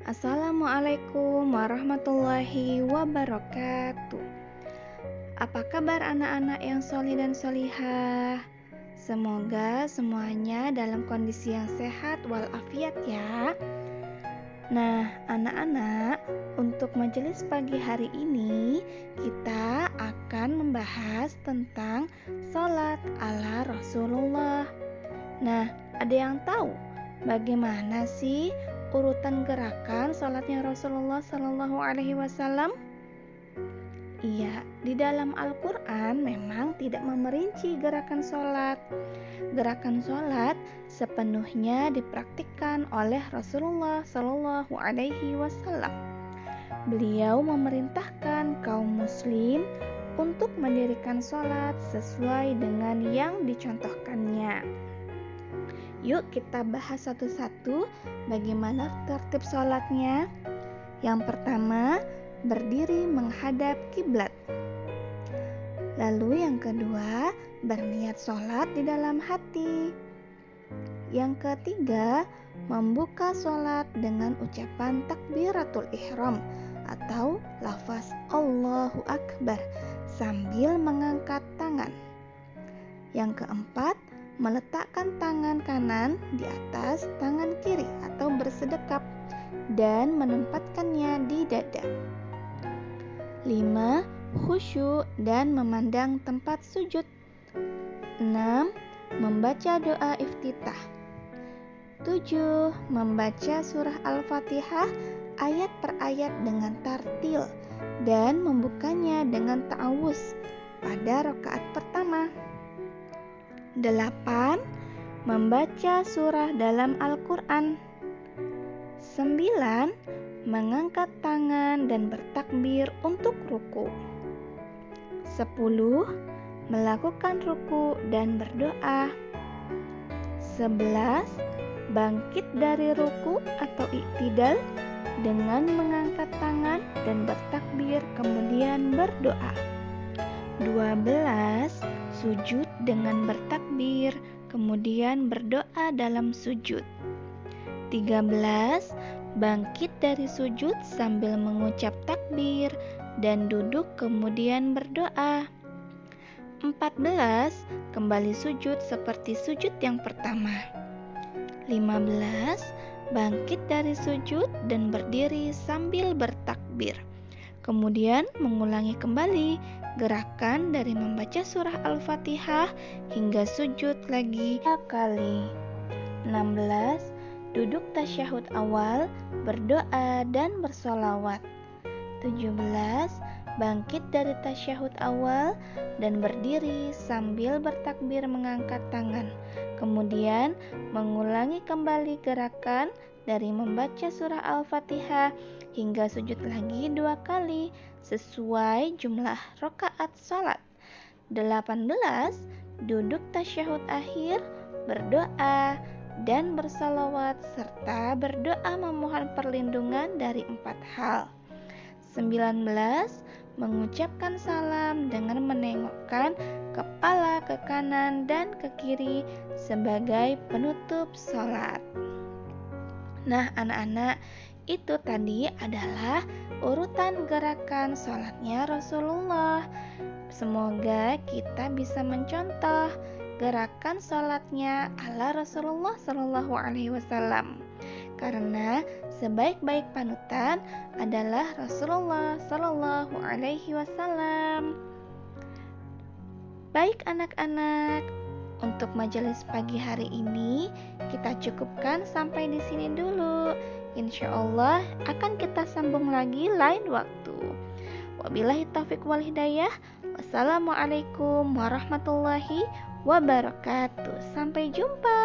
Assalamualaikum warahmatullahi wabarakatuh. Apa kabar anak-anak yang solih dan solihah? Semoga semuanya dalam kondisi yang sehat walafiat ya. Nah, anak-anak, untuk majelis pagi hari ini kita akan membahas tentang sholat ala Rasulullah. Nah, ada yang tahu bagaimana sih urutan gerakan sholatnya Rasulullah Shallallahu Alaihi Wasallam? Iya, di dalam Al-Quran memang tidak memerinci gerakan sholat. Gerakan sholat sepenuhnya dipraktikkan oleh Rasulullah Shallallahu Alaihi Wasallam. Beliau memerintahkan kaum muslim untuk mendirikan sholat sesuai dengan yang dicontohkannya. Yuk kita bahas satu-satu bagaimana tertib sholatnya. Yang pertama, berdiri menghadap kiblat. Lalu yang kedua, berniat sholat di dalam hati. Yang ketiga, membuka sholat dengan ucapan takbiratul ihram atau lafaz Allahu Akbar sambil mengangkat tangan. Yang keempat, meletakkan tangan kanan di atas tangan kiri atau bersedekap dan menempatkannya di dada. 5. Khusyuk dan memandang tempat sujud. 6. Membaca doa iftitah. 7. Membaca surah Al-Fatihah ayat per ayat dengan tartil dan membukanya dengan ta'awuz pada rakaat pertama. 8. Membaca surah dalam Al-Quran. 9. Mengangkat tangan dan bertakbir untuk ruku. 10. Melakukan ruku dan berdoa. 11. Bangkit dari ruku atau iktidal dengan mengangkat tangan dan bertakbir kemudian berdoa. 12. Sujud dengan bertakbir kemudian berdoa dalam sujud. 13. Bangkit dari sujud sambil mengucap takbir dan duduk kemudian berdoa. 14. Kembali sujud seperti sujud yang pertama. 15. Bangkit dari sujud dan berdiri sambil bertakbir. Kemudian mengulangi kembali gerakan dari membaca surah Al-Fatihah hingga sujud lagi 2 kali. 16. Duduk tasyahud awal, berdoa dan bersolawat. 17. Bangkit dari tasyahud awal dan berdiri sambil bertakbir mengangkat tangan. Kemudian mengulangi kembali gerakan dari membaca surah Al-Fatihah hingga sujud lagi 2 kali sesuai jumlah rakaat salat. 18. Duduk tasyahud akhir, berdoa dan bersalawat serta berdoa memohon perlindungan dari 4 hal. 19. Mengucapkan salam dengan menengokkan kepala ke kanan dan ke kiri sebagai penutup salat. Nah, anak-anak, itu tadi adalah urutan gerakan sholatnya Rasulullah. Semoga kita bisa mencontoh gerakan sholatnya ala Rasulullah Shallallahu Alaihi Wasallam. Karena sebaik-baik panutan adalah Rasulullah Shallallahu Alaihi Wasallam. Baik anak-anak, untuk majelis pagi hari ini kita cukupkan sampai di sini dulu. Insya Allah akan kita sambung lagi lain waktu. Wabillahi taufiq wal hidayah. Wassalamualaikum warahmatullahi wabarakatuh. Sampai jumpa.